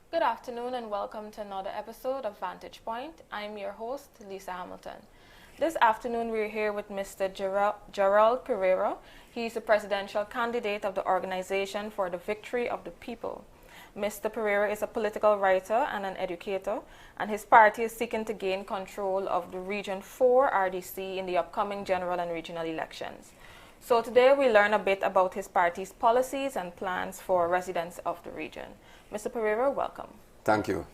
Good afternoon and welcome to another episode of Vantage Point. I'm your host, Lisa Hamilton. This afternoon we're here with Mr. Gerald Perreira. He's the presidential candidate of the Organization for the Victory of the People. Mr. Perreira is a political writer and an educator, and his party is seeking to gain control of the Region 4 RDC in the upcoming general and regional elections. So today we learn a bit about his party's policies and plans for residents of the region. Mr. Perreira, welcome. Thank you.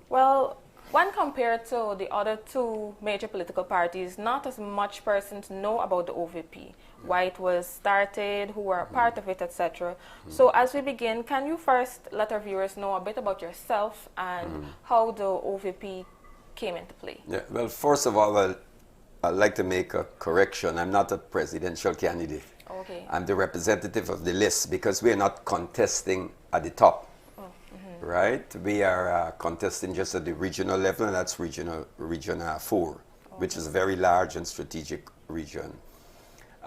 Well, when compared to the other two major political parties, not as much persons know about the OVP, why it was started, who were a part of it, etc. So as we begin, can you first let our viewers know a bit about yourself and how the OVP came into play? Yeah, well, first of all, I'd like to make a correction. I'm not a presidential candidate. Okay. I'm the representative of the list because we are not contesting at the top. Right? We are contesting just at the regional level, and that's region 4, which is a very large and strategic region.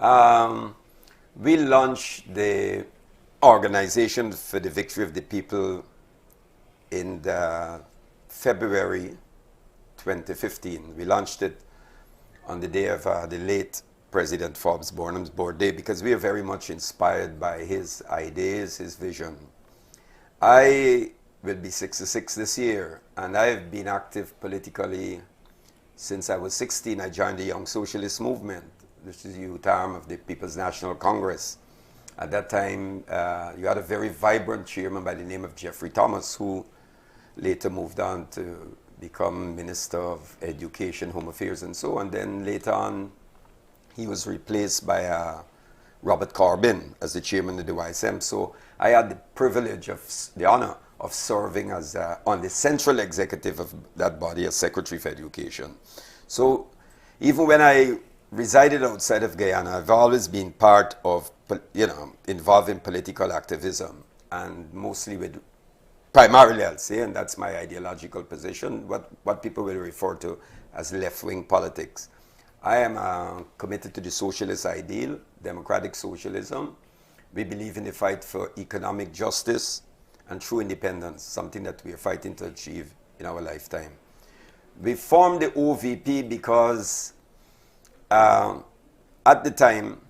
We launched the Organization for the Victory of the People in February 2015. We launched it on the day of the late President Forbes Burnham's birthday because we are very much inspired by his ideas, his vision. I will be 66 this year, and I've been active politically since I was 16. I joined the Young Socialist Movement, which is the youth arm of the People's National Congress. At that time, you had a very vibrant chairman by the name of Jeffrey Thomas, who later moved on to become Minister of Education, Home Affairs, and so on. Then later on, he was replaced by Robert Corbyn as the chairman of the YSM. So I had the privilege of the honor of serving as on the central executive of that body as Secretary for Education. So even when I resided outside of Guyana, I've always been part of, involved in political activism, and mostly with, primarily I'll say, and that's my ideological position, what people will refer to as left-wing politics. I am committed to the socialist ideal, democratic socialism. We believe in the fight for economic justice and true independence, something that we are fighting to achieve in our lifetime. We formed the OVP because at the time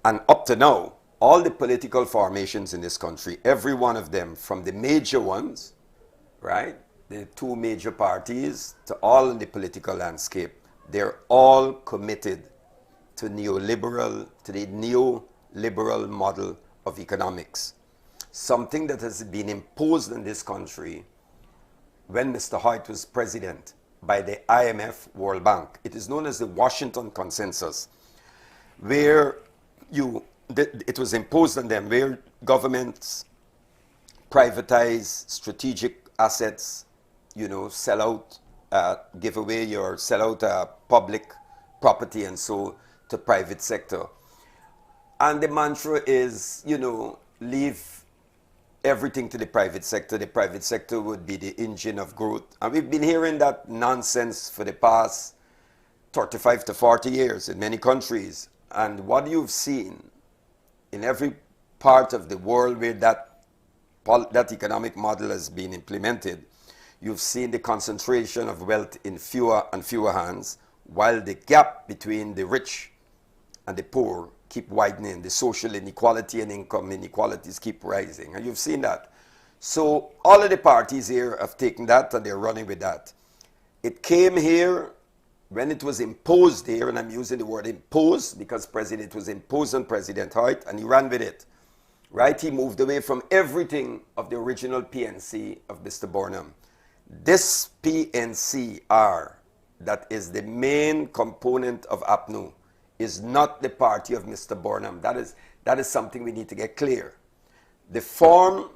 and up to now, all the political formations in this country, every one of them, from the major ones, right, the two major parties, to all in the political landscape, they're all committed to the neoliberal model of economics. Something that has been imposed in this country when Mr. Hoyt was president by the IMF, World Bank. It is known as the Washington Consensus, where it was imposed on them, where governments privatize strategic assets, sell out, give away sell out public property and so to private sector. And the mantra is, leave everything to the private sector. The private sector would be the engine of growth. And we've been hearing that nonsense for the past 35 to 40 years in many countries. And what you've seen in every part of the world where that economic model has been implemented, you've seen the concentration of wealth in fewer and fewer hands, while the gap between the rich and the poor keep widening. The social inequality and income inequalities keep rising. And you've seen that. So all of the parties here have taken that and they're running with that. It came here when it was imposed here, and I'm using the word imposed because it was imposed on President Hoyt, and he ran with it. Right? He moved away from everything of the original PNC of Mr. Burnham. This PNCR, that is the main component of APNU, is not the party of Mr. Burnham. That is something we need to get clear. The form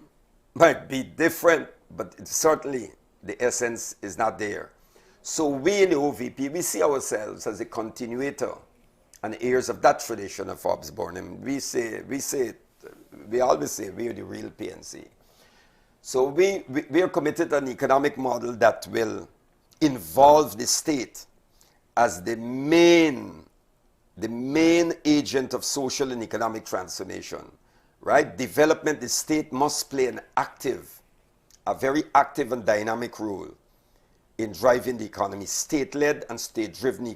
might be different, but certainly the essence is not there. So we in the OVP, we see ourselves as a continuator and heirs of that tradition of Forbes Burnham. We always say we are the real PNC. So we are committed to an economic model that will involve the state as the main agent of social and economic transformation, right? Development, the state must play an active a very active and dynamic role in driving the economy, state-led and state-driven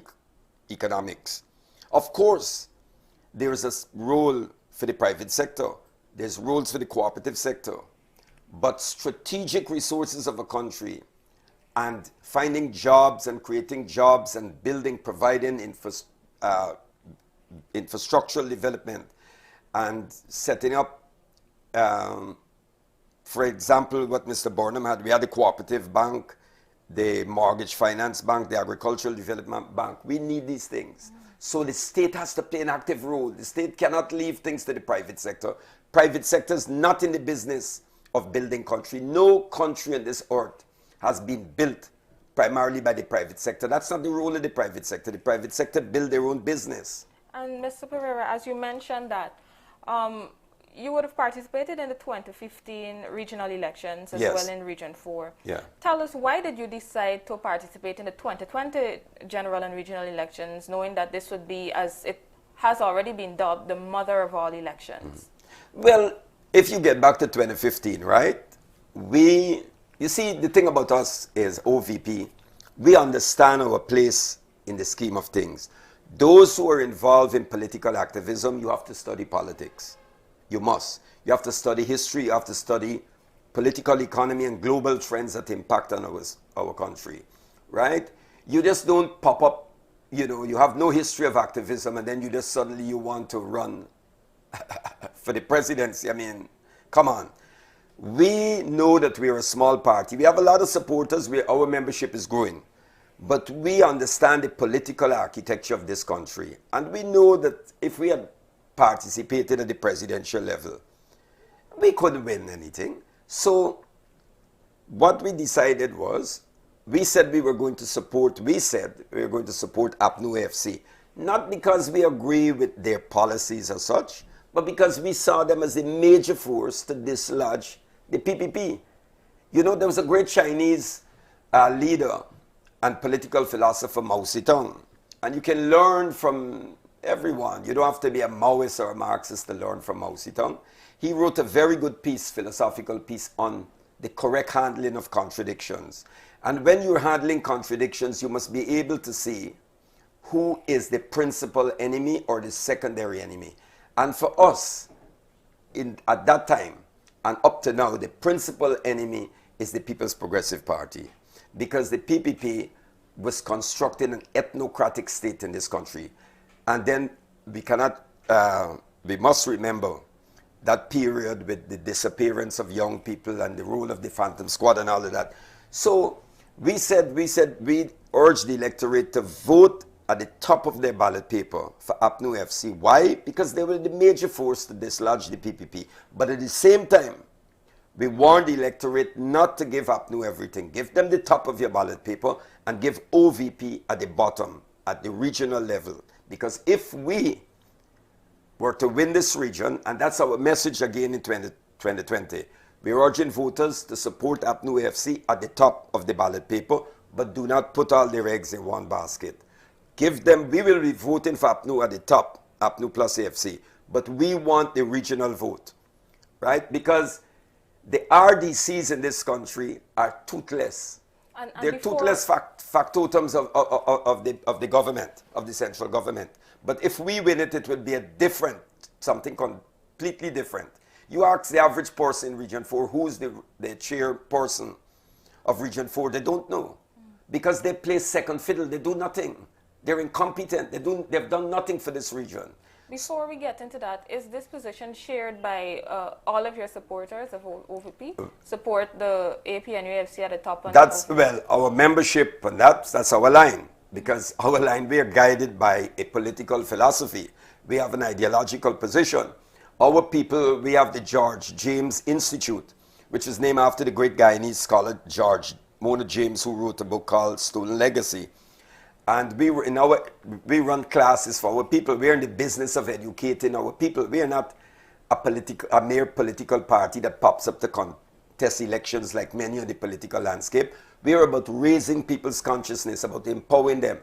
economics. Of course, there is a role for the private sector. There's roles for the cooperative sector. But strategic resources of a country and finding jobs and creating jobs and building, providing infrastructural development and setting up, for example, what Mr. Burnham had. We had the cooperative bank, the mortgage finance bank, the agricultural development bank. We need these things. So the state has to play an active role. The state cannot leave things to the private sector. Private sector is not in the business of building country. No country on this earth has been built primarily by the private sector. That's not the role of the private sector. The private sector build their own business. And Mr. Perreira, as you mentioned that, you would have participated in the 2015 regional elections as well in Region 4. Yeah. Tell us, why did you decide to participate in the 2020 general and regional elections, knowing that this would be, as it has already been dubbed, the mother of all elections? Well, if you get back to 2015, right, you see, the thing about us is OVP, we understand our place in the scheme of things. Those who are involved in political activism, you have to study politics. You must. You have to study history, you have to study political economy and global trends that impact on our country, right? You just don't pop up, you have no history of activism and then you just suddenly you want to run for the presidency. I mean, come on. We know that we are a small party. We have a lot of supporters. Our membership is growing. But we understand the political architecture of this country. And we know that if we had participated at the presidential level, we couldn't win anything. So what we decided was, we said we were going to support APNU FC. Not because we agree with their policies as such, but because we saw them as a major force to dislodge the PPP. There was a great Chinese leader and political philosopher, Mao Zedong. And you can learn from everyone. You don't have to be a Maoist or a Marxist to learn from Mao Zedong. He wrote a very good piece, philosophical piece, on the correct handling of contradictions. And when you're handling contradictions, you must be able to see who is the principal enemy or the secondary enemy. And for us, at that time, and up to now, the principal enemy is the People's Progressive Party. Because the PPP was constructing an ethnocratic state in this country. And then we must remember that period with the disappearance of young people and the role of the Phantom Squad and all of that. So we urged the electorate to vote at the top of their ballot paper for APNU FC. Why? Because they were the major force to dislodge the PPP. But at the same time, we warned the electorate not to give APNU everything. Give them the top of your ballot paper and give OVP at the bottom, at the regional level. Because if we were to win this region, and that's our message again in 2020, we're urging voters to support APNU FC at the top of the ballot paper, but do not put all their eggs in one basket. We will be voting for APNU at the top, APNU plus AFC, but we want the regional vote, right? Because the RDCs in this country are toothless. They're toothless factotums of the government, of the central government. But if we win it, it will be something completely different. You ask the average person in Region 4, who's the chairperson of Region 4, they don't know. Because they play second fiddle, they do nothing. They're incompetent, they've done nothing for this region. Before we get into that, is this position shared by all of your supporters of OVP? Support the APNUFC at the top? Well, our membership, and that's our line. Because our line, we are guided by a political philosophy. We have an ideological position. Our people, we have the George James Institute, which is named after the great Guyanese scholar George Mona James, who wrote a book called Stolen Legacy. And we run classes for our people. We're in the business of educating our people. We are not a mere political party that pops up to contest elections like many of the political landscape. We are about raising people's consciousness, about empowering them,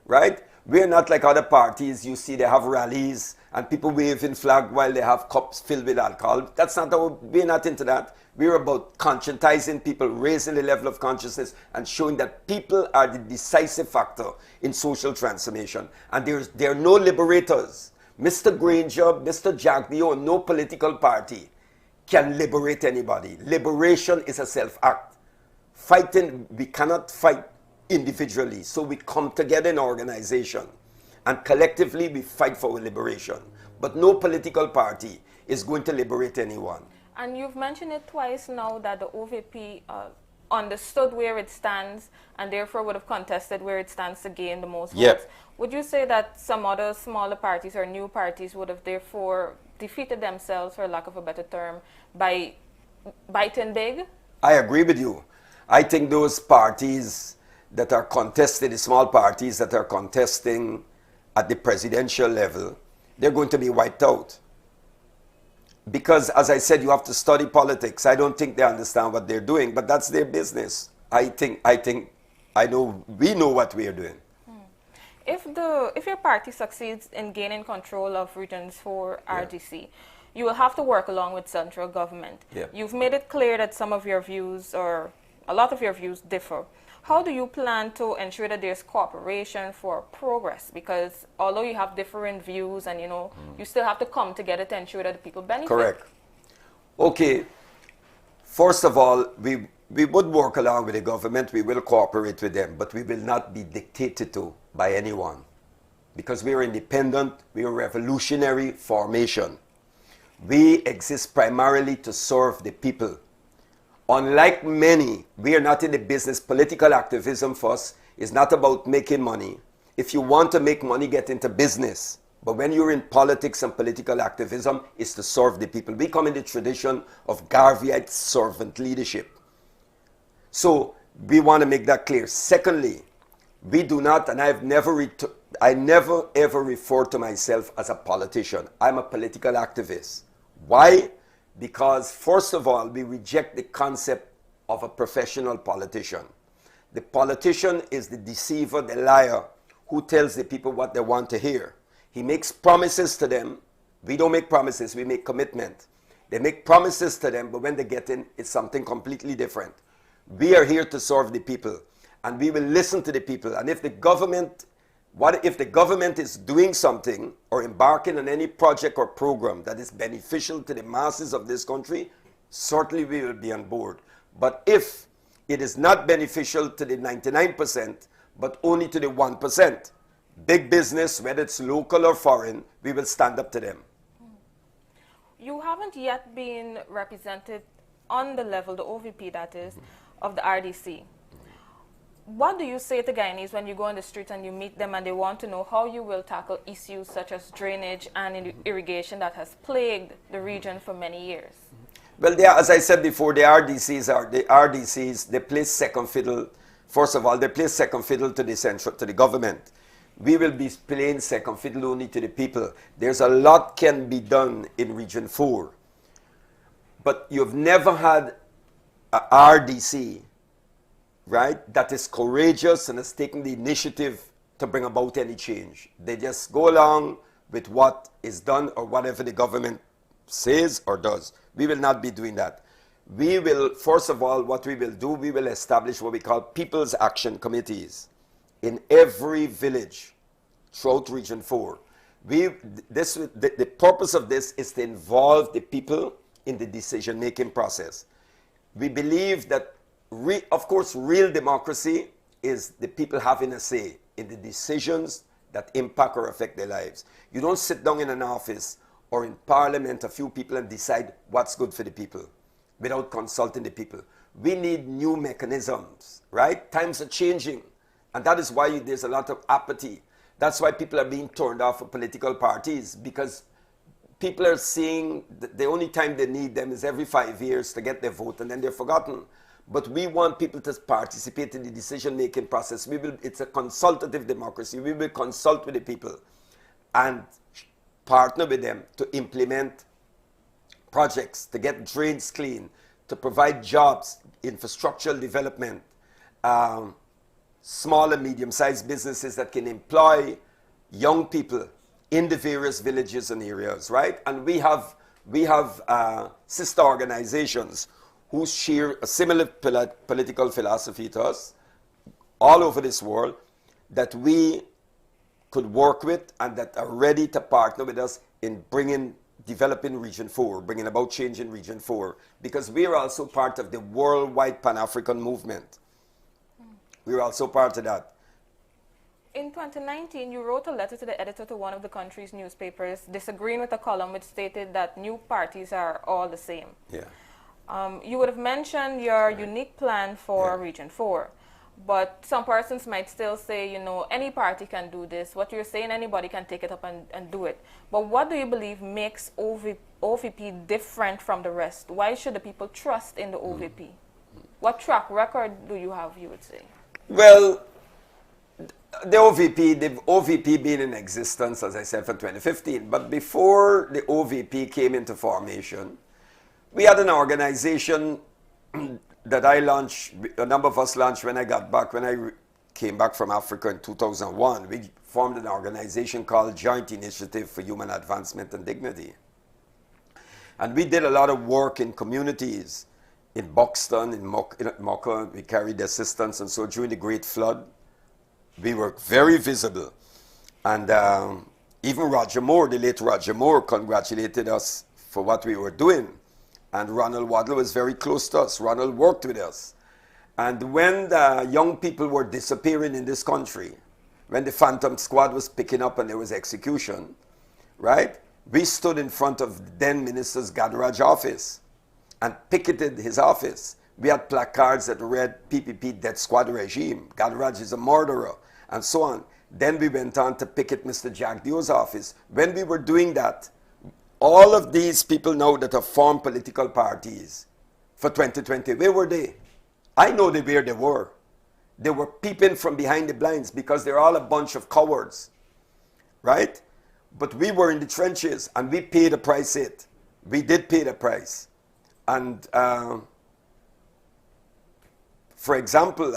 right? We're not like other parties. You see, they have rallies and people waving flag while they have cups filled with alcohol. That's not we're not into that. We're about conscientizing people, raising the level of consciousness, and showing that people are the decisive factor in social transformation. And there are no liberators. Mr. Granger, Mr. Jagdeo, no political party can liberate anybody. Liberation is a self-act. Fighting, we cannot fight individually. So we come together in organization. And collectively, we fight for liberation. But no political party is going to liberate anyone. And you've mentioned it twice now that the OVP understood where it stands and therefore would have contested where it stands to gain the most votes. Would you say that some other smaller parties or new parties would have therefore defeated themselves, for lack of a better term, by biting big? I agree with you. I think those parties that are contested, the small parties that are contesting at the presidential level, they're going to be wiped out. Because, as I said, you have to study politics. I don't think they understand what they're doing, but that's their business. I know, we know what we are doing. If your party succeeds in gaining control of Regions 4 RDC, you will have to work along with central government. You've made it clear that some of your views, or a lot of your views, differ. How do you plan to ensure that there's cooperation for progress? Because although you have different views and, you still have to come together to ensure that the people benefit. Correct. Okay. First of all, we would work along with the government. We will cooperate with them, but we will not be dictated to by anyone. Because we are independent, we are a revolutionary formation. We exist primarily to serve the people. Unlike many, we are not in the business. Political activism for us is not about making money. If you want to make money, get into business. But when you're in politics and political activism, it's to serve the people. We come in the tradition of Garveyite servant leadership. So we want to make that clear. Secondly, we do not, and I never ever refer to myself as a politician. I'm a political activist. Why? Because, first of all, we reject the concept of a professional politician. The politician is the deceiver, the liar, who tells the people what they want to hear. He makes promises to them. We don't make promises, we make commitment. They make promises to them, but when they get in, it's something completely different. We are here to serve the people, and we will listen to the people. And if the government is doing something or embarking on any project or program that is beneficial to the masses of this country, certainly we will be on board. But if it is not beneficial to the 99%, but only to the 1%, big business, whether it's local or foreign, we will stand up to them. You haven't yet been represented on the level, the OVP that is, of the RDC. What do you say to Guyanese when you go on the street and you meet them and they want to know how you will tackle issues such as drainage and irrigation that has plagued the region for many years? Well, as I said before, the RDCs, they play second fiddle. First of all, they play second fiddle to the government. We will be playing second fiddle only to the people. There's a lot can be done in Region 4. But you've never had a RDC, right, that is courageous and has taken the initiative to bring about any change. They just go along with what is done or whatever the government says or does. We will not be doing that. We will, first of all, what we will do, we will establish what we call People's Action Committees in every village throughout Region 4. The purpose of this is to involve the people in the decision-making process. We believe that of course, real democracy is the people having a say in the decisions that impact or affect their lives. You don't sit down in an office or in parliament, a few people, and decide what's good for the people without consulting the people. We need new mechanisms, right? Times are changing, and that is why there's a lot of apathy. That's why people are being turned off of political parties, because people are seeing the only time they need them is every 5 years to get their vote, and then they're forgotten. But we want people to participate in the decision-making process. It's a consultative democracy. We will consult with the people and partner with them to implement projects, to get drains clean, to provide jobs, infrastructural development, small and medium-sized businesses that can employ young people in the various villages and areas, right? And we have sister organizations who share a similar political philosophy to us all over this world that we could work with and that are ready to partner with us in developing Region 4, bringing about change in Region 4, because we are also part of the worldwide Pan-African movement. We're also part of that. In 2019, you wrote a letter to the editor to one of the country's newspapers disagreeing with a column which stated that new parties are all the same. Yeah. You would have mentioned your unique plan for Region 4. But some persons might still say, you know, any party can do this. What you're saying, anybody can take it up and do it. But what do you believe makes OVP different from the rest? Why should the people trust in the OVP? What track record do you have, you would say? Well, the OVP been in existence, as I said, for 2015. But before the OVP came into formation, we had an organization that I launched, a number of us launched when I came back from Africa in 2001. We formed an organization called Joint Initiative for Human Advancement and Dignity. And we did a lot of work in communities, in Buxton, in Mocha. We carried assistance, and so during the Great Flood, we were very visible. And even Roger Moore, the late Roger Moore, congratulated us for what we were doing. And Ronald Waddle was very close to us. Ronald worked with us. And when the young people were disappearing in this country, when the Phantom Squad was picking up and there was execution, right? We stood in front of the then Minister's Gadaraj office and picketed his office. We had placards that read PPP Death Squad regime. Gadaraj is a murderer, and so on. Then we went on to picket Mr. Jack Dio's office. When we were doing that, all of these people now that have formed political parties for 2020, where were they? I know where they were. They were peeping from behind the blinds because they're all a bunch of cowards, right? But we were in the trenches and we paid the price it. We did pay the price. And for example,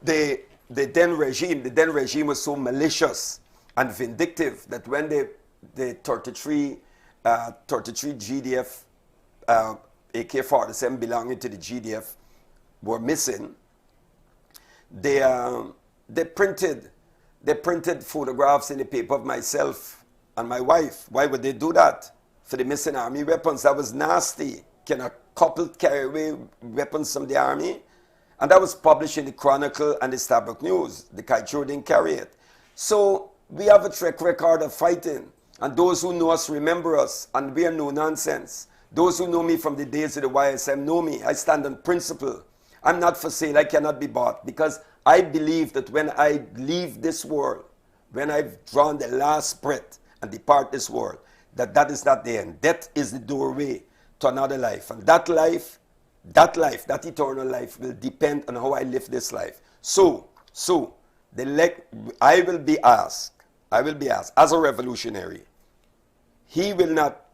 the then regime was so malicious and vindictive that when the 33 GDF AK-47 belonging to the GDF were missing, they printed photographs in the paper of myself and my wife. Why would they do that? For the missing army weapons. That was nasty. Can a couple carry away weapons from the army? And that was published in the Chronicle and the Starbuck News. The Kaitro didn't carry it. So we have a track record of fighting. And those who know us remember us. And we are no nonsense. Those who know me from the days of the YSM know me. I stand on principle. I'm not for sale. I cannot be bought. Because I believe that when I leave this world, when I've drawn the last breath and depart this world, that is not the end. Death is the doorway to another life. And that eternal life will depend on how I live this life. So I will be asked as a revolutionary.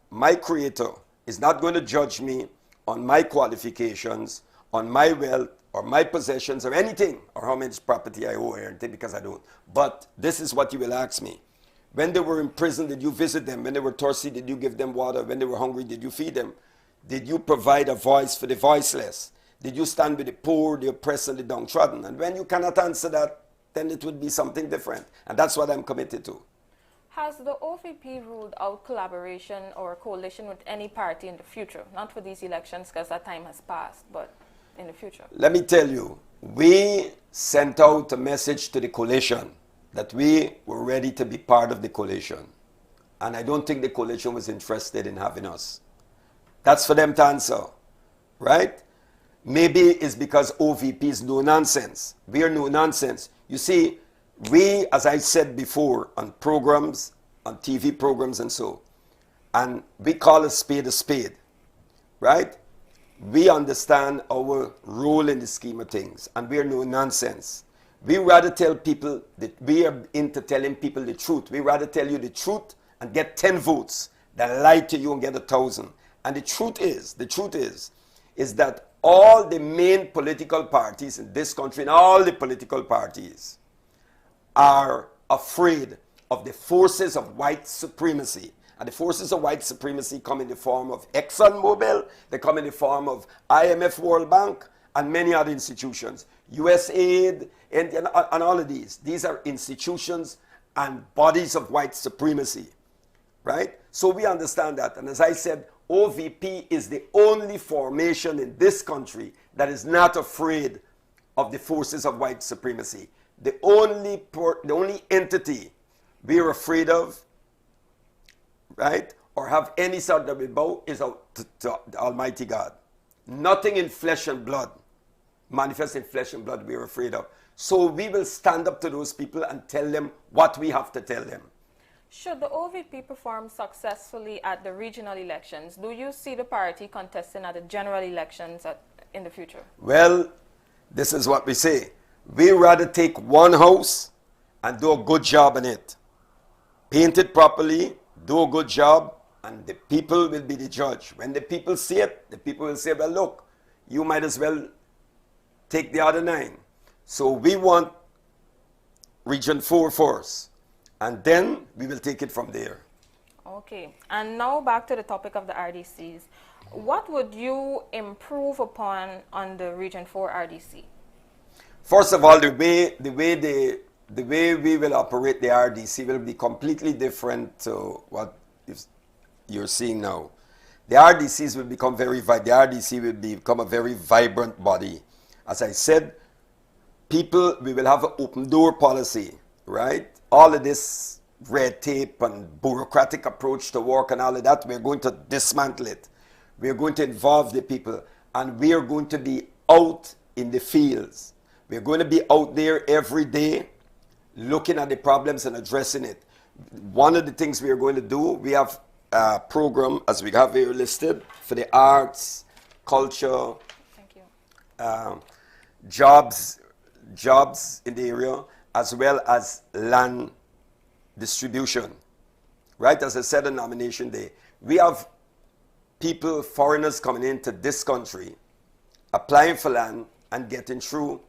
My creator is not going to judge me on my qualifications, on my wealth, or my possessions, or anything, or how much property I owe or anything, because I don't. But this is what you will ask me. When they were in prison, did you visit them? When they were thirsty, did you give them water? When they were hungry, did you feed them? Did you provide a voice for the voiceless? Did you stand with the poor, the oppressed, and the downtrodden? And when you cannot answer that, then it would be something different. And that's what I'm committed to. Has the OVP ruled out collaboration or coalition with any party in the future? Not for these elections, because that time has passed, but in the future. Let me tell you, we sent out a message to the coalition that we were ready to be part of the coalition. And I don't think the coalition was interested in having us. That's for them to answer, right? Maybe it's because OVP is no nonsense. We are no nonsense. You see, we, as I said before, on programs, on TV programs and so, and we call a spade, right? We understand our role in the scheme of things, and we are no nonsense. We rather tell people that we are into telling people the truth. We rather tell you the truth and get 10 votes than lie to you and get 1,000. And the truth is that all the main political parties in this country and all the political parties are afraid of the forces of white supremacy. And the forces of white supremacy come in the form of ExxonMobil, they come in the form of IMF, World Bank, and many other institutions. USAID, and all of these. These are institutions and bodies of white supremacy, right? So we understand that. And as I said, OVP is the only formation in this country that is not afraid of the forces of white supremacy. The only entity we're afraid of, right, or have any sort of bow is to Almighty God. Nothing in flesh and blood, manifest in flesh and blood, we're afraid of. So we will stand up to those people and tell them what we have to tell them. Should the OVP perform successfully at the regional elections, do you see the party contesting at the general elections in the future? Well, this is what we say. We rather take one house and do a good job in it. Paint it properly, do a good job, and the people will be the judge. When the people see it, the people will say, well, look, you might as well take the other 9. So we want Region 4 first, and then we will take it from there. Okay, and now back to the topic of the RDCs. What would you improve upon on the Region 4 RDC? First of all, the way we will operate the RDC will be completely different to what you're seeing now. The RDCs will become the RDC will become a very vibrant body. As I said, we will have an open door policy, right? All of this red tape and bureaucratic approach to work and all of that, we're going to dismantle it. We're going to involve the people, and we are going to be out in the fields. We're going to be out there every day looking at the problems and addressing it. One of the things we are going to do, we have a program, as we have here listed, for the arts, culture, thank you, jobs in the area, as well as land distribution. Right, as I said on nomination day, we have people, foreigners coming into this country, applying for land and getting through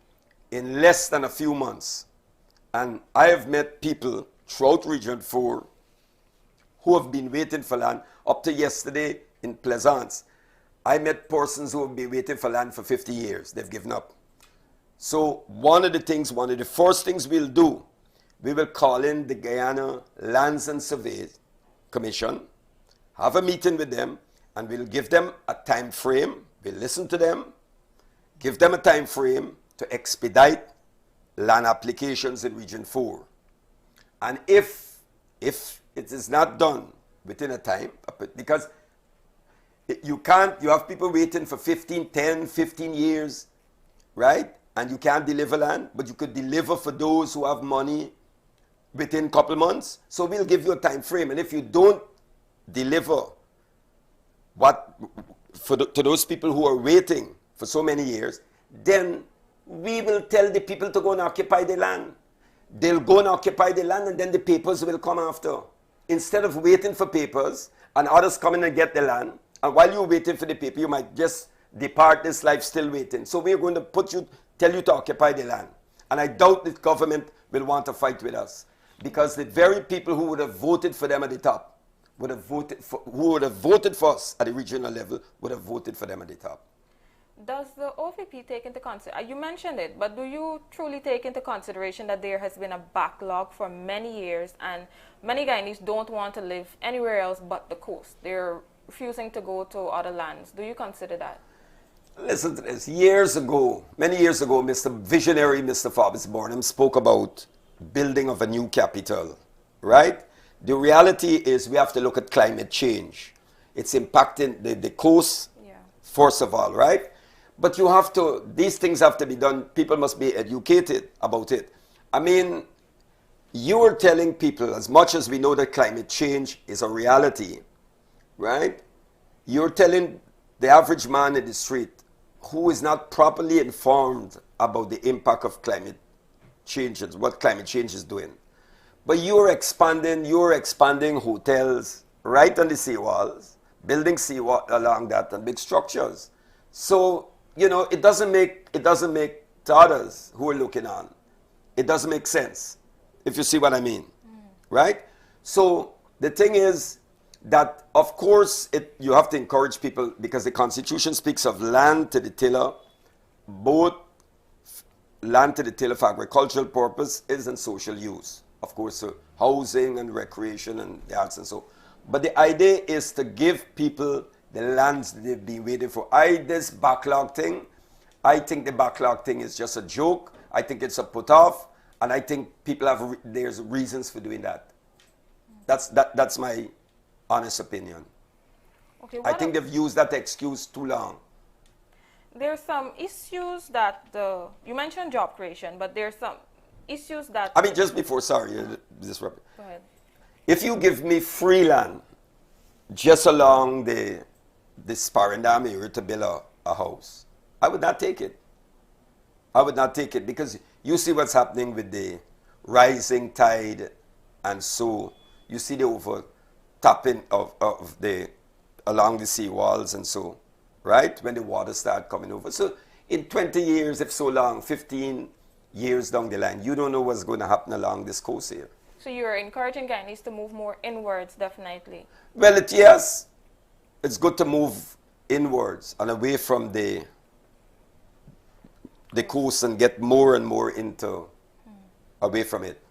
in less than a few months. And I have met people throughout Region 4 who have been waiting for land. Up to yesterday in Plaisance, I met persons who have been waiting for land for 50 years. They've given up. So one of the first things we'll do, we will call in the Guyana Lands and Surveys Commission, have a meeting with them, and we'll give them a time frame. We'll listen to them, give them a time frame to expedite land applications in Region 4. And if it is not done within a time, because you have people waiting for 10, 15 years, right? And you can't deliver land, but you could deliver for those who have money within a couple months. So we'll give you a time frame. And if you don't deliver to those people who are waiting for so many years, then we will tell the people to go and occupy the land. They'll go and occupy the land, and then the papers will come after. Instead of waiting for papers and others coming and get the land, and while you're waiting for the paper, you might just depart this life still waiting. So we're going to tell you to occupy the land. And I doubt the government will want to fight with us, because the very people who would have voted for them at the top, who would have voted for us at the regional level, would have voted for them at the top. Does the OVP take into consideration, you mentioned it, but do you truly take into consideration that there has been a backlog for many years and many Guyanese don't want to live anywhere else but the coast? They're refusing to go to other lands. Do you consider that? Listen to this. Many years ago, visionary Mr. Fabrice Burnham spoke about building of a new capital, right? The reality is we have to look at climate change. It's impacting the coast, first of all, right? But these things have to be done. People must be educated about it. I mean, you are telling people, as much as we know that climate change is a reality, right? You're telling the average man in the street who is not properly informed about the impact of climate change and what climate change is doing. But you're expanding hotels right on the seawalls, building seawall along that, and big structures. So, it doesn't make to others who are looking on, it doesn't make sense. if you see what I mean, right? So the thing is that, of course, you have to encourage people, because the Constitution speaks of land to the tiller, both land to the tiller for agricultural purposes and social use. Of course, so housing and recreation and the arts and so. But the idea is to give people the lands they've been waiting for. This backlog thing, I think the backlog thing is just a joke. I think it's a put off, and I think people there's reasons for doing that. That's my honest opinion. Okay, I think they've used that excuse too long. There's some issues that you mentioned job creation, but there's some issues that... I mean, just before, sorry, disrupt. Go ahead. If you give me free land just along the Sparendam area to build a house, I would not take it. I would not take it, because you see what's happening with the rising tide, and so you see the overtapping of along the sea walls and so, right? When the water start coming over. So in 20 years, if so long, 15 years down the line, you don't know what's going to happen along this coast here. So you're encouraging Guyanese to move more inwards, definitely. Well, yes, it's good to move inwards and away from the coast and get more and more away from it.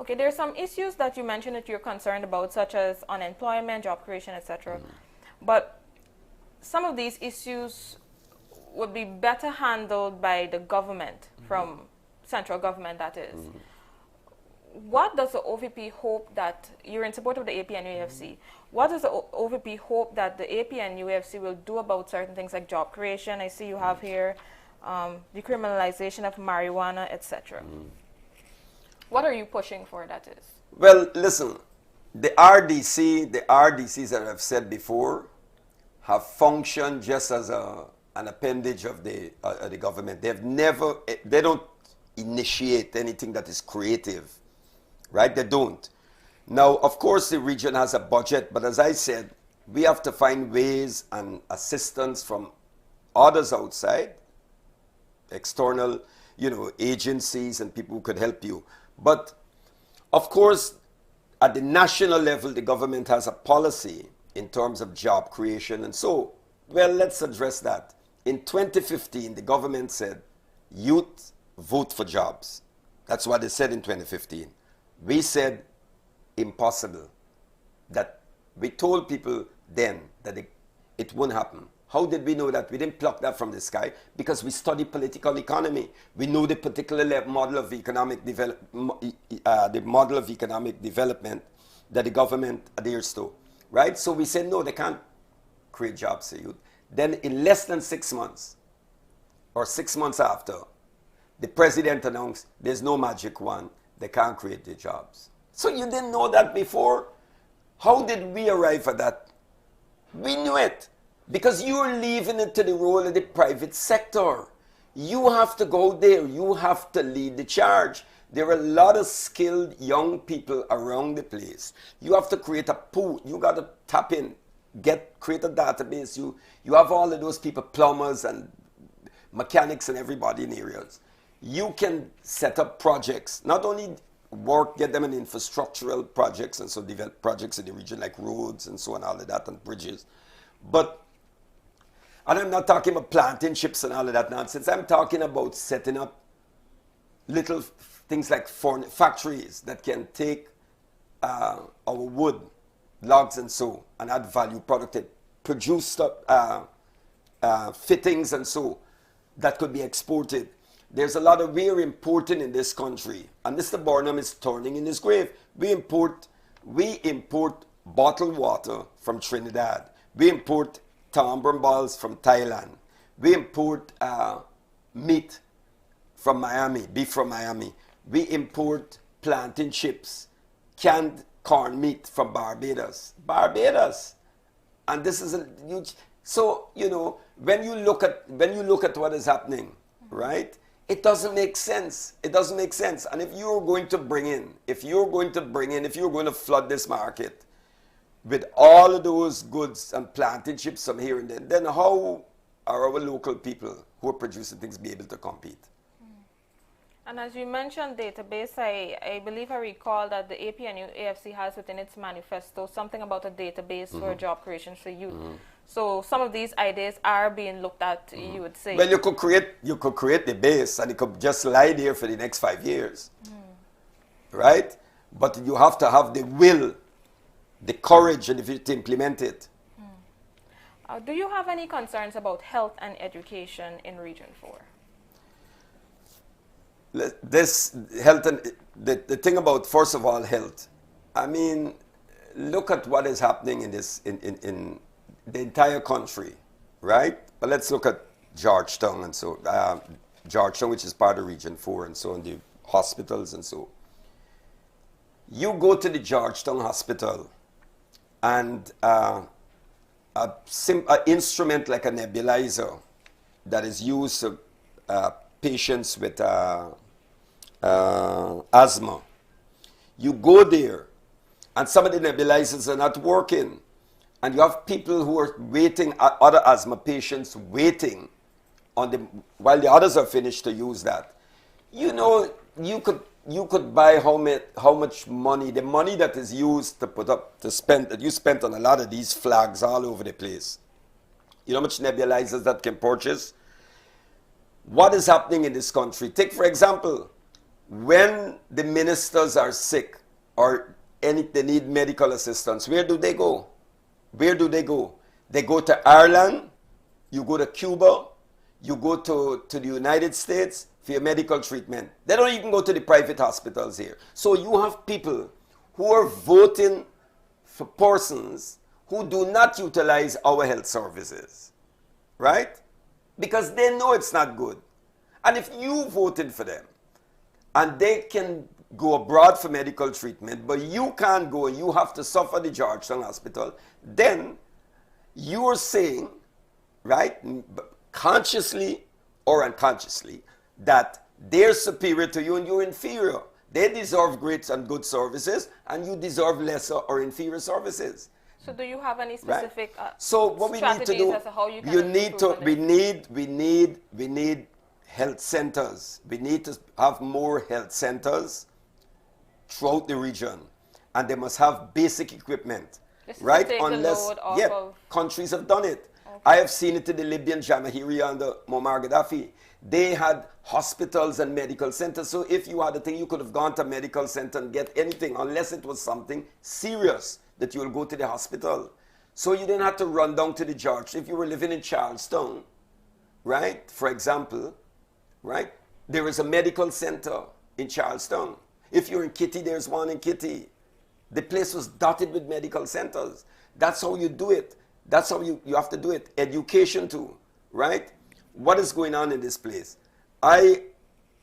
Okay, there are some issues that you mentioned that you're concerned about, such as unemployment, job creation, etc. But some of these issues would be better handled by the government, from central government, that is. What does the OVP hope that, you're in support of the AP and UAFC, what does the OVP hope that the AP and UAFC will do about certain things like job creation? I see you have here decriminalization of marijuana, etc. What are you pushing for, that is? Well, listen, the RDCs that I've said before have functioned just as an appendage of the government. They don't initiate anything that is creative, right? They don't. Now, of course, the region has a budget, but as I said, we have to find ways and assistance from others outside, external, agencies and people who could help you. But, of course, at the national level, the government has a policy in terms of job creation. And so, well, let's address that. In 2015, the government said, youth, vote for jobs. That's what they said in 2015. We said, impossible. That we told people then that it wouldn't happen. How did we know that? We didn't pluck that from the sky, because we study political economy. We know the particular model of economic development that the government adheres to, right? So we said, no, they can't create jobs for youth. Then in less than 6 months, or 6 months after, the president announced there's no magic wand, they can't create the jobs. So you didn't know that before? How did we arrive at that? We knew it. Because you're leaving it to the role of the private sector. You have to go there. You have to lead the charge. There are a lot of skilled young people around the place. You have to create a pool. You got to tap in, create a database. You have all of those people, plumbers and mechanics and everybody in areas. You can set up projects, not only get them in infrastructural projects and so develop projects in the region like roads and so on, all of that, and bridges. And I'm not talking about planting chips and all of that nonsense. I'm talking about setting up little things like factories that can take our wood, logs and so, and add value product, produce stuff, fittings and so, that could be exported. There's a lot of very important in this country, and Mr. Barnum is turning in his grave. We import bottled water from Trinidad. We import tambourine balls from Thailand. We import meat from Miami, beef from Miami. We import plantain chips, canned corn meat from Barbados. And this is a huge. So when you look at what is happening, right? It doesn't make sense. It doesn't make sense. And if you're going to flood this market with all of those goods and planted chips from here and then how are our local people who are producing things be able to compete? And as you mentioned database, I believe I recall that the APNU AFC has within its manifesto something about a database for job creation for youth. So some of these ideas are being looked at, you would say. Well, you could create the base and it could just lie there for the next 5 years. Right? But you have to have the will, the courage, and if you to implement it. Do you have any concerns about health and education in Region 4? This health and the thing about, first of all, health. I mean, look at what is happening in the entire country, right? But let's look at Georgetown and so Georgetown, which is part of Region 4, and so on, the hospitals and so. You go to the Georgetown Hospital, and an instrument like a nebulizer that is used to patients with asthma. You go there, and some of the nebulizers are not working, and you have people who are waiting, other asthma patients waiting while the others are finished to use that. You know, you could buy how much money, the money that is used that you spent on a lot of these flags all over the place. You know how much nebulizers that can purchase? What is happening in this country? Take, for example, when the ministers are sick or they need medical assistance, where do they go? Where do they go? They go to Ireland, you go to Cuba, you go to the United States for your medical treatment. They don't even go to the private hospitals here. So you have people who are voting for persons who do not utilize our health services, right? Because they know it's not good. And if you voted for them, and they can go abroad for medical treatment, but you can't go and you have to suffer the Georgetown Hospital, then you are saying, right, consciously or unconsciously, that they're superior to you and you're inferior. They deserve great and good services, and you deserve lesser or inferior services. So do you have any specific so what we need to do, as to how you can we need health centers. We need to have more health centers throughout the region, and they must have basic equipment, right? Unless, countries have done it. Okay. I have seen it in the Libyan Jamahiriya under Muammar Gaddafi. They had hospitals and medical centers. So if you had a thing, you could have gone to a medical center and get anything, unless it was something serious that you will go to the hospital. So you didn't have to run down to the George. If you were living in Charlestown, right, for example, right, there is a medical center in Charlestown. If you're in Kitty, there's one in Kitty. The place was dotted with medical centers. That's how you do it. That's how you have to do it. Education too, right? What is going on in this place? I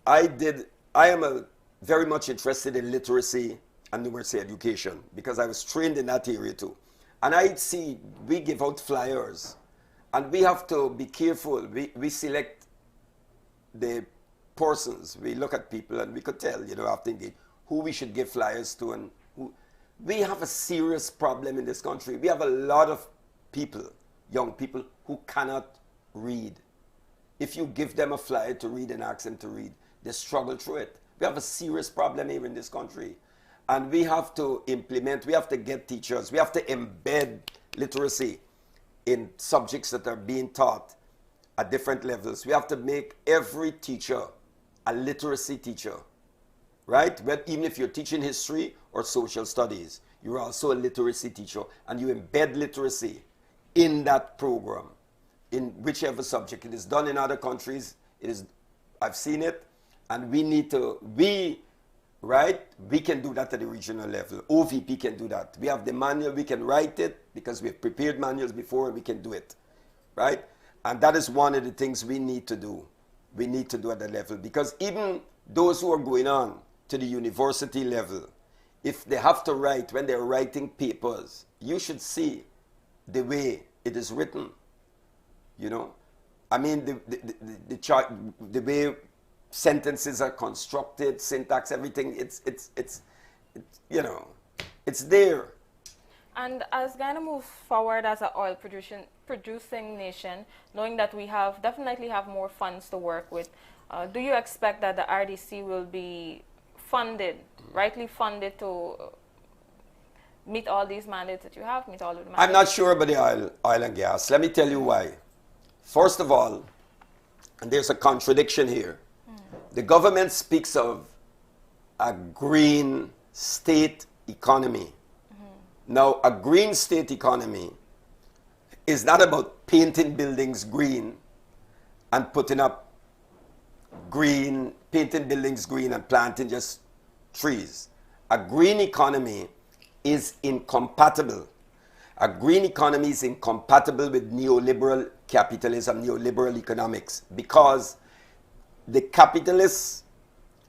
am very much interested in literacy and numeracy education because I was trained in that area too. And I see we give out flyers, and we have to be careful. We select the persons. We look at people and we could tell, you know, after engagement, who we should give flyers to and who. We have a serious problem in this country. We have a lot of people, young people, who cannot read. If you give them a flyer to read and ask them to read, they struggle through it. We have a serious problem here in this country. And we have to implement, we have to get teachers, we have to embed literacy in subjects that are being taught at different levels. We have to make every teacher a literacy teacher, right? But even if you're teaching history or social studies, you're also a literacy teacher, and you embed literacy in that program, in whichever subject. It is done in other countries. I've seen it, and we need to, right? We can do that at the regional level. OVP can do that. We have the manual, we can write it because we've prepared manuals before and we can do it, right? And that is one of the things we need to do. We need to do at that level, because even those who are going on to the university level, if they have to write, when they're writing papers, you should see the way it is written, you know? I mean, the way sentences are constructed, syntax, everything, it's you know, it's there. And as Ghana moves forward as an oil producing nation, knowing that we definitely have more funds to work with, do you expect that the RDC will be funded, rightly funded to meet all these mandates that you have, meet all of the mandates? I'm not sure about the oil and gas. Let me tell you why. First of all, and there's a contradiction here. The government speaks of a green state economy. Now, a green state economy is not about painting buildings green and putting up painting buildings green and planting just trees. A green economy is incompatible. A green economy is incompatible with neoliberal capitalism, neoliberal economics, because the capitalist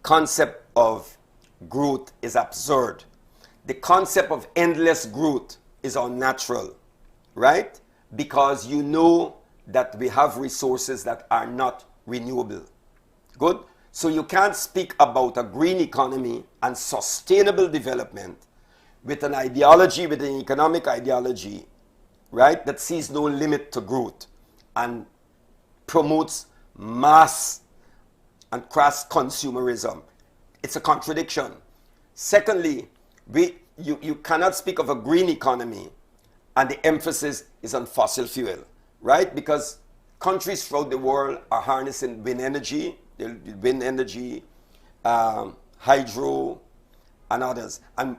concept of growth is absurd. The concept of endless growth is unnatural, right? Because you know that we have resources that are not renewable. Good? So you can't speak about a green economy and sustainable development with an ideology, with an economic ideology, right, that sees no limit to growth and promotes mass and crass consumerism. It's a contradiction. Secondly, you cannot speak of a green economy and the emphasis is on fossil fuel, right? Because countries throughout the world are harnessing wind energy, hydro, and others, and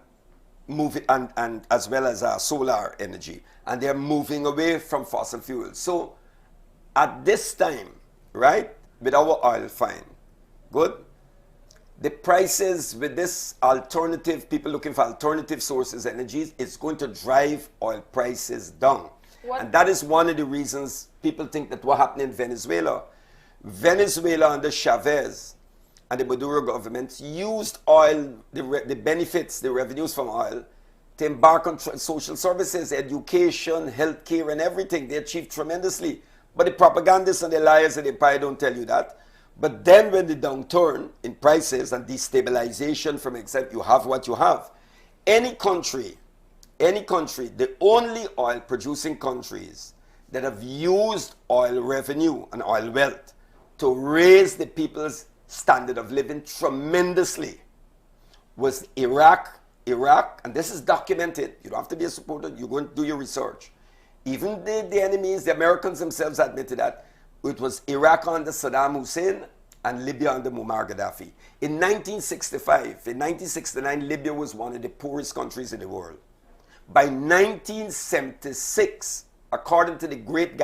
and as well as solar energy, and they're moving away from fossil fuels. So at this time, right, with our oil, fine, good. The prices with this alternative, people looking for alternative sources of energy, it's going to drive oil prices down. And that is one of the reasons people think that what happened in Venezuela under Chavez and the Maduro government used oil, the benefits, the revenues from oil, to embark on social services, education, healthcare, and everything. They achieved tremendously. But the propagandists and the liars and the pie don't tell you that. But then when the downturn in prices and destabilization from except you have what you have, any country, the only oil producing countries that have used oil revenue and oil wealth to raise the people's standard of living tremendously was Iraq, and this is documented. You don't have to be a supporter, you go and do your research. Even the enemies, the Americans themselves admitted that. It was Iraq under Saddam Hussein and Libya under Muammar Gaddafi. In 1969, Libya was one of the poorest countries in the world. By 1976, according to the late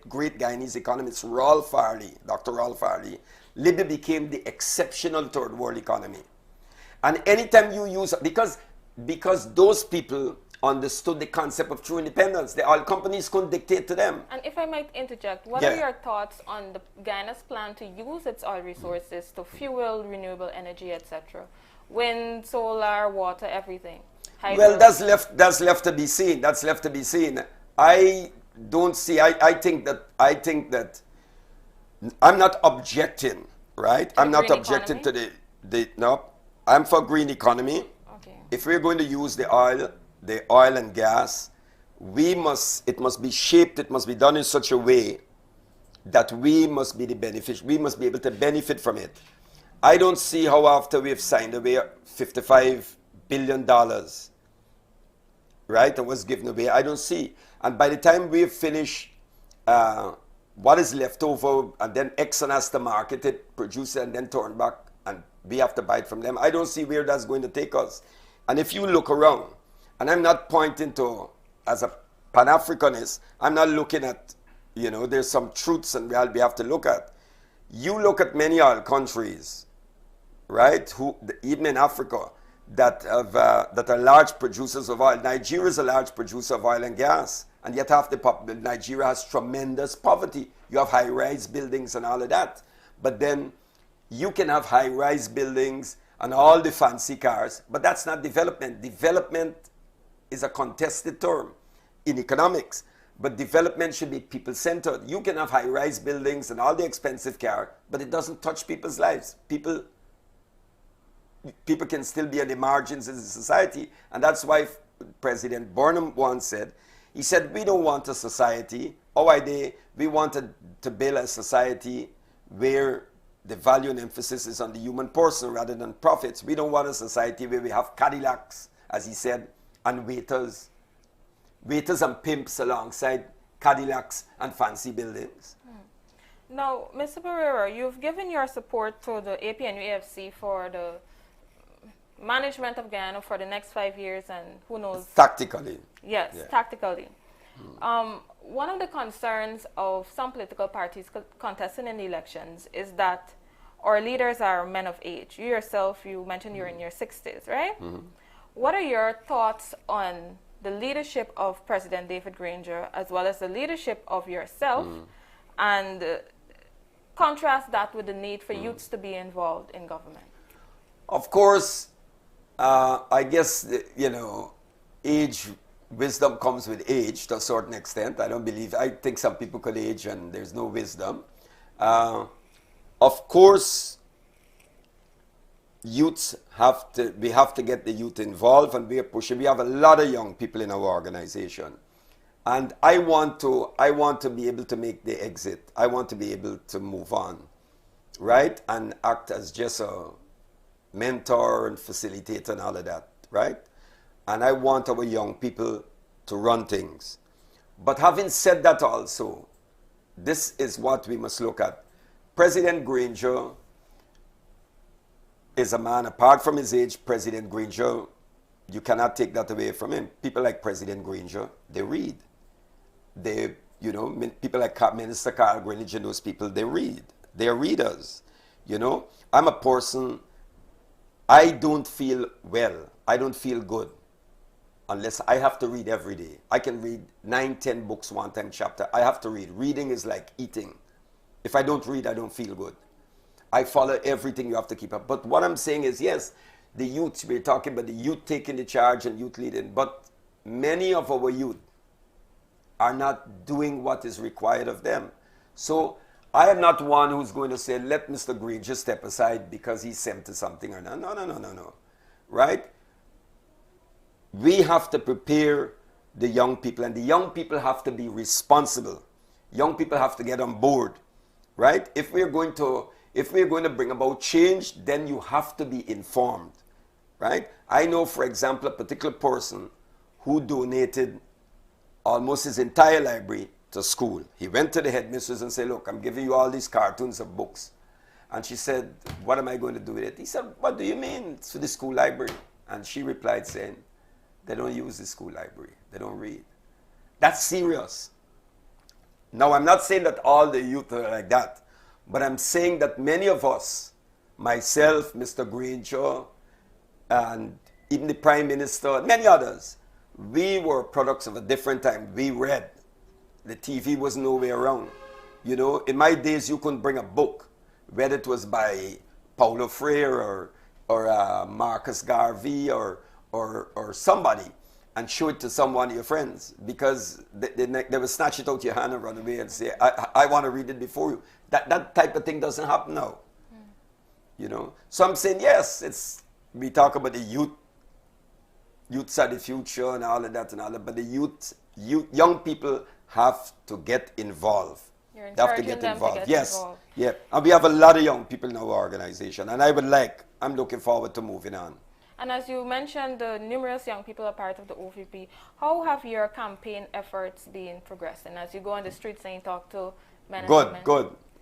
great Guyanese economist Dr. Rolf Farley, Libya became the exceptional third world economy. And anytime you use, because those people understood the concept of true independence, the oil companies couldn't dictate to them. And if I might interject, what are your thoughts on Guyana's plan to use its oil resources to fuel renewable energy, etc.? Wind, solar, water, everything. Hydro. Well, that's left to be seen. That's left to be seen. I don't see. I think that I'm not objecting, right? I'm not objecting to no. I'm for green economy. Okay. If we're going to use the oil and gas, it must be shaped, it must be done in such a way that we must be the beneficiary. We must be able to benefit from it. I don't see how after we've signed away $55 billion, right, and was given away, I don't see. And by the time we've finished what is left over, and then Exxon has to market it, produce it, and then turn back, and we have to buy it from them, I don't see where that's going to take us. And if you look around, and I'm not pointing to, as a Pan-Africanist, I'm not looking at, there's some truths and reality we have to look at. You look at many oil countries, right, even in Africa, that are large producers of oil. Nigeria is a large producer of oil and gas, and yet Nigeria has tremendous poverty. You have high-rise buildings and all of that. But then you can have high-rise buildings and all the fancy cars, but that's not development. Development is a contested term in economics, but development should be people-centered. You can have high-rise buildings and all the expensive car, but it doesn't touch people's lives. People can still be on the margins of the society, and that's why President Burnham once said He said, we don't want a society. Our idea, we wanted to build a society where the value and emphasis is on the human person rather than profits. We don't want a society where we have Cadillacs, as he said, and waiters and pimps alongside Cadillacs and fancy buildings. Now, Mr. Perreira, you've given your support to the APNU AFC for the management of Guyana for the next 5 years and who knows. Tactically. Yes, yeah. Tactically. One of the concerns of some political parties contesting in the elections is that our leaders are men of age. You yourself, you mentioned you're in your 60s, right? Mm-hmm. What are your thoughts on the leadership of President David Granger as well as the leadership of yourself and contrast that with the need for youths to be involved in government? Of course, I guess, age, wisdom comes with age to a certain extent. I think some people could age and there's no wisdom. Of course, we have to get the youth involved, and we are pushing. We have a lot of young people in our organization. And I want to be able to make the exit. I want to be able to move on, right? And act as just a mentor and facilitator and all of that, right? And I want our young people to run things. But having said that also, this is what we must look at. President Granger is a man, apart from his age, President Granger, you cannot take that away from him. People like President Granger, they read. People like Minister Carl Greenidge and those people, they read. They are readers. I'm a person, I don't feel well. I don't feel good unless I have to read every day. I can read 9-10 books one time chapter. I have to read. Reading is like eating. If I don't read, I don't feel good. I follow everything you have to keep up. But what I'm saying is, yes, the youth, we're talking about the youth taking the charge and youth leading, but many of our youth are not doing what is required of them. So I am not one who's going to say, let Mr. Green just step aside because he's 70-something or not. No. Right? We have to prepare the young people, and the young people have to be responsible. Young people have to get on board, right? If we're going to bring about change, then you have to be informed, right? I know, for example, a particular person who donated almost his entire library to school. He went to the headmistress and said, look, I'm giving you all these cartoons of books. And she said, what am I going to do with it? He said, what do you mean? It's for the school library. And she replied saying, they don't use the school library. They don't read. That's serious. Now, I'm not saying that all the youth are like that, but I'm saying that many of us, myself, Mr. Granger, and even the Prime Minister, many others, we were products of a different time. We read. The TV was nowhere around. In my days, you couldn't bring a book, whether it was by Paulo Freire or Marcus Garvey or somebody, and show it to someone of your friends, because they will snatch it out your hand and run away and say, I want to read it before you. That type of thing doesn't happen now. So I'm saying, yes, we talk about the youths are the future and all of that, but the young people have to get involved. You're they have to get them involved. to get yes. involved. Yeah. And we have a lot of young people in our organization, and I'm looking forward to moving on. And as you mentioned, the numerous young people are part of the OVP. How have your campaign efforts been progressing as you go on the streets and you talk to men and women?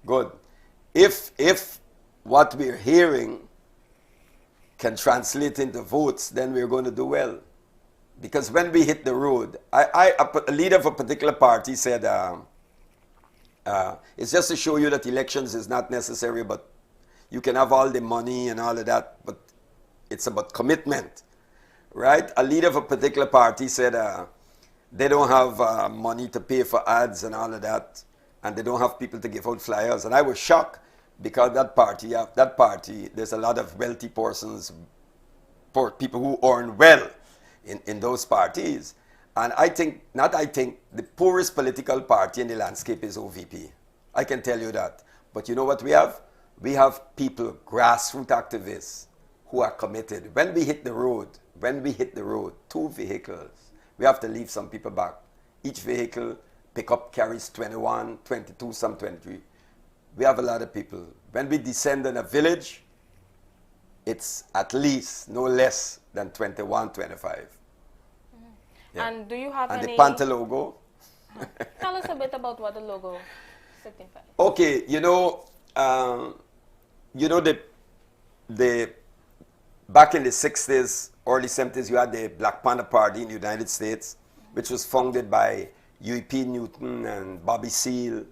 Good. If what we're hearing can translate into votes, then we're going to do well. Because when we hit the road, a leader of a particular party said, it's just to show you that elections is not necessary, but you can have all the money and all of that, but it's about commitment, right? A leader of a particular party said they don't have money to pay for ads and all of that, and they don't have people to give out flyers. And I was shocked because that party, there's a lot of wealthy persons, people who earn well in those parties. And the poorest political party in the landscape is OVP. I can tell you that. But you know what we have? We have people, grassroots activists, who are committed. When we hit the road, 2 vehicles, we have to leave some people back. each vehicle, pickup carries 21, 22, some 23. We have a lot of people. When we descend in a village, it's at least no less than 21, 25. Yeah. And do you have and any... the Panther logo. Tell us a bit about what the logo signifies. Okay, the back in the 60s, early 70s, you had the Black Panther Party in the United States, which was founded by OVP Newton and Bobby Seale,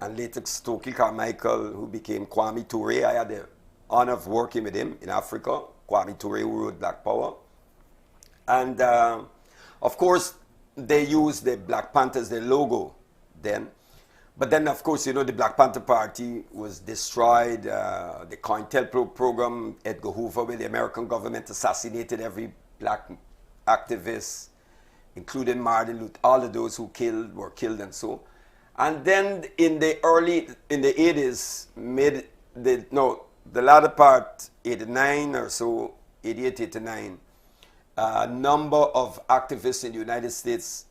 and later Stokely Carmichael, who became Kwame Ture. I had the honor of working with him in Africa, Kwame Ture, who wrote Black Power. And of course, they used the Black Panther as their logo then. But then, of course, the Black Panther Party was destroyed. The COINTELPRO program, Edgar Hoover, where the American government assassinated every black activist, including Martin Luther. All of those who were killed and so. And then in the 80s, the latter part, 89 or so, 88, 89, a number of activists in the United States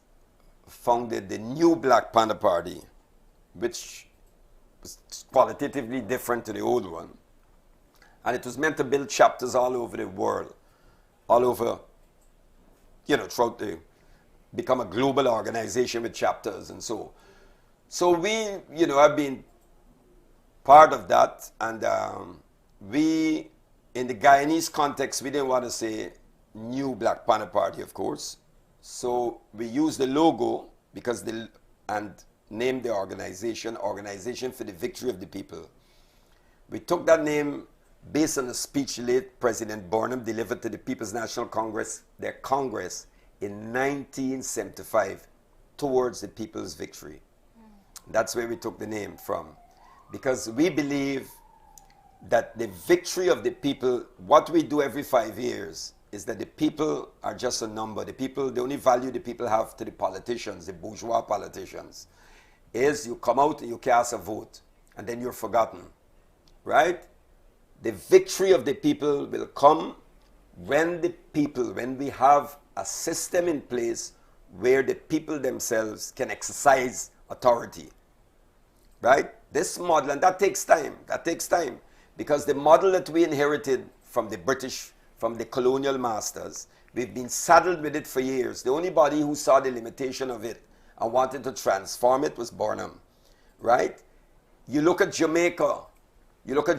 founded the new Black Panther Party, which was qualitatively different to the old one. And it was meant to build chapters all over the world, all over, throughout become a global organization with chapters and so. So we, have been part of that, and we, in the Guyanese context, we didn't want to say new Black Panther Party, of course. So we used the logo and named the organization for the Victory of the People. We took that name based on a speech late President Burnham delivered to the People's National Congress, their Congress, in 1975, towards the people's victory. That's where we took the name from. Because we believe that the victory of the people, what we do every 5 years, is that the people are just a number. The only value the people have to the politicians, the bourgeois politicians, is you come out and you cast a vote, and then you're forgotten, right? The victory of the people will come when we have a system in place where the people themselves can exercise authority, right? This model, and that takes time, because the model that we inherited from the British, from the colonial masters, we've been saddled with it for years. The only body who saw the limitation of it and wanted to transform it was Burnham, right? You look at Jamaica, you look at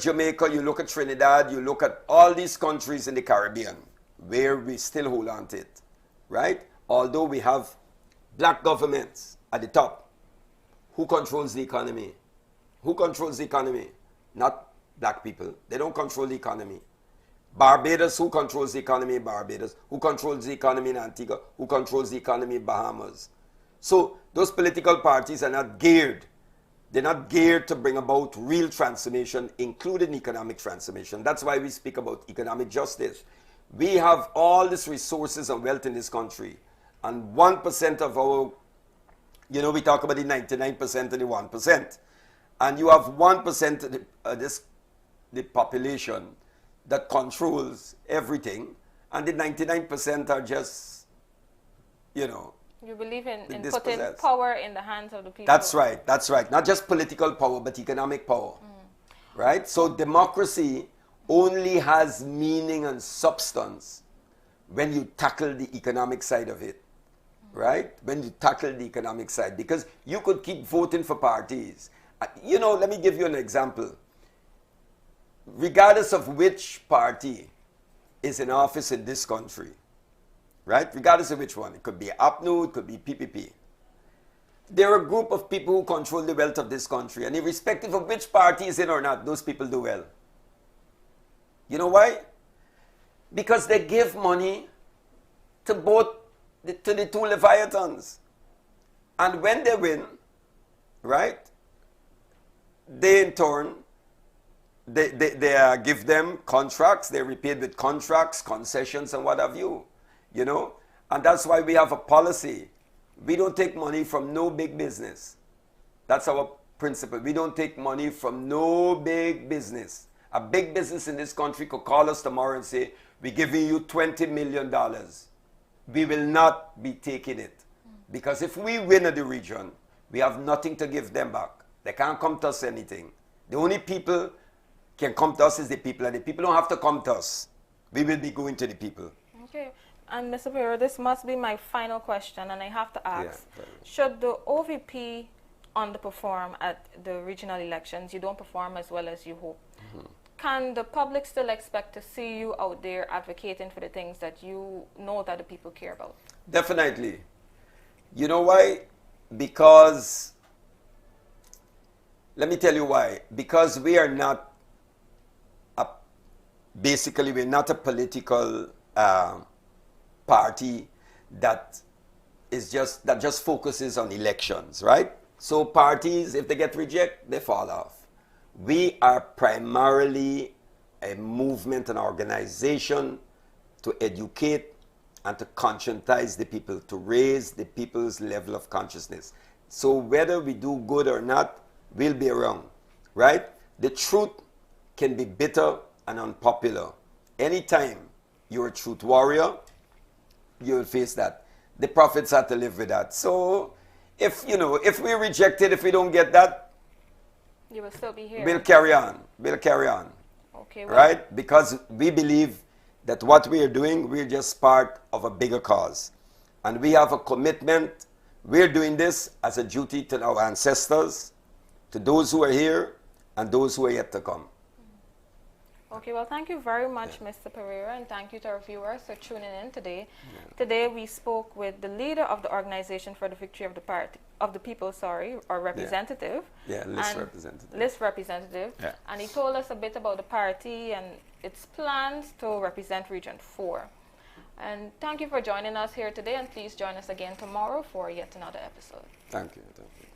Trinidad, you look at all these countries in the Caribbean where we still hold on to it, right? Although we have black governments at the top. Who controls the economy? Not black people. They don't control the economy. Barbados, who controls the economy in Barbados? Who controls the economy in Antigua? Who controls the economy in Bahamas? So those political parties are not geared. They're not geared to bring about real transformation, including economic transformation. That's why we speak about economic justice. We have all these resources and wealth in this country. And 1% of our, we talk about the 99% and the 1%. And you have 1% of the population that controls everything. And the 99% are just, You believe in putting power in the hands of the people. That's right. Not just political power, but economic power. Right? So democracy only has meaning and substance when you tackle the economic side of it. Right? When you tackle the economic side. Because you could keep voting for parties. Let me give you an example. Regardless of which party is in office in this country, right? Regardless of which one. It could be APNU, it could be PPP. There are a group of people who control the wealth of this country, and irrespective of which party is in or not, those people do well. You know why? Because they give money to the two Leviathans. And when they win, right, they in turn, they give them contracts, they're repaid with contracts, concessions, and what have you. And that's why we have a policy. We don't take money from no big business. That's our principle. We don't take money from no big business. A big business in this country could call us tomorrow and say, we're giving you $20 million. We will not be taking it. Because if we win at the region, we have nothing to give them back. They can't come to us anything. The only people can come to us is the people, and the people don't have to come to us. We will be going to the people. Okay. And Mr. Perreira, this must be my final question, and I have to ask, Yeah, should the OVP underperform at the regional elections? You don't perform as well as you hope. Can the public still expect to see you out there advocating for the things that you know that the people care about? Definitely. You know why? Because, let me tell you why. Because we are not, basically we're not a political party that just focuses on elections, right? So parties, if they get rejected, they fall off. We are primarily a movement, an organization to educate and to conscientize the people, to raise the people's level of consciousness. So whether we do good or not, we'll be around, right? The truth can be bitter and unpopular. Anytime you're a truth warrior, you'll face that. The prophets had to live with that. So if we're rejected, if we don't get that, you will still be here. We'll carry on. We'll carry on. Okay. Well, right? Because we believe that what we are doing, we're just part of a bigger cause. And we have a commitment. We're doing this as a duty to our ancestors, to those who are here, and those who are yet to come. Okay, well, thank you very much, Mr. Perreira, and thank you to our viewers for tuning in today. Today, we spoke with the leader of the Organization for the Victory of the Party, of the People, or representative. List representative. Yeah. And he told us a bit about the party and its plans to represent Region 4. And thank you for joining us here today, and please join us again tomorrow for yet another episode. Thank you. Thank you.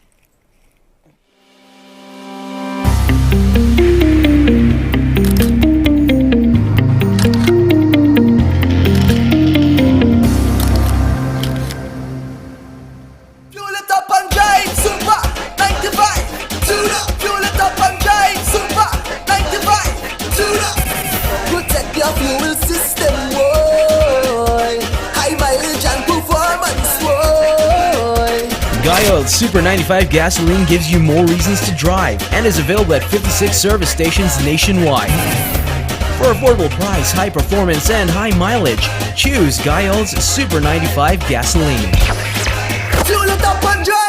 Super 95 gasoline gives you more reasons to drive and is available at 56 service stations nationwide. For affordable price, high performance, and high mileage, choose Guyol's Super 95 gasoline. Fuel it up and drive!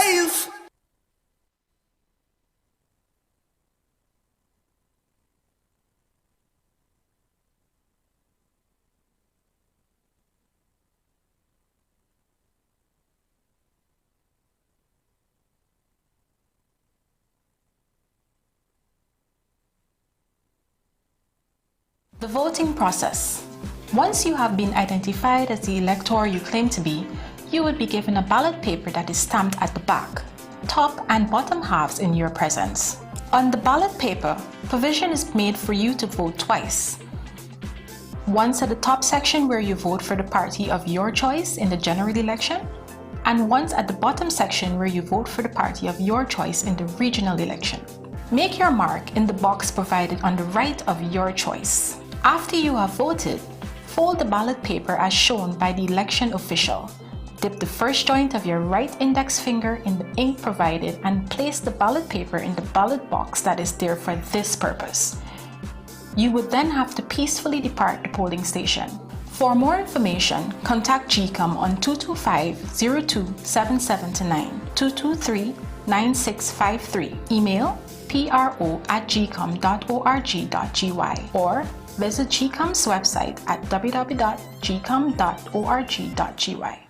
The voting process. Once you have been identified as the elector you claim to be, you would be given a ballot paper that is stamped at the back, top and bottom halves in your presence. On the ballot paper, provision is made for you to vote twice. Once at the top section where you vote for the party of your choice in the general election, and once at the bottom section where you vote for the party of your choice in the regional election. Make your mark in the box provided on the right of your choice. After you have voted, fold the ballot paper as shown by the election official. Dip the first joint of your right index finger in the ink provided and place the ballot paper in the ballot box that is there for this purpose. You would then have to peacefully depart the polling station. For more information, contact GCOM on 225-027729, 223-9653, email pro@gcom.org.gy, or visit GCOM's website at www.gcom.org.gy.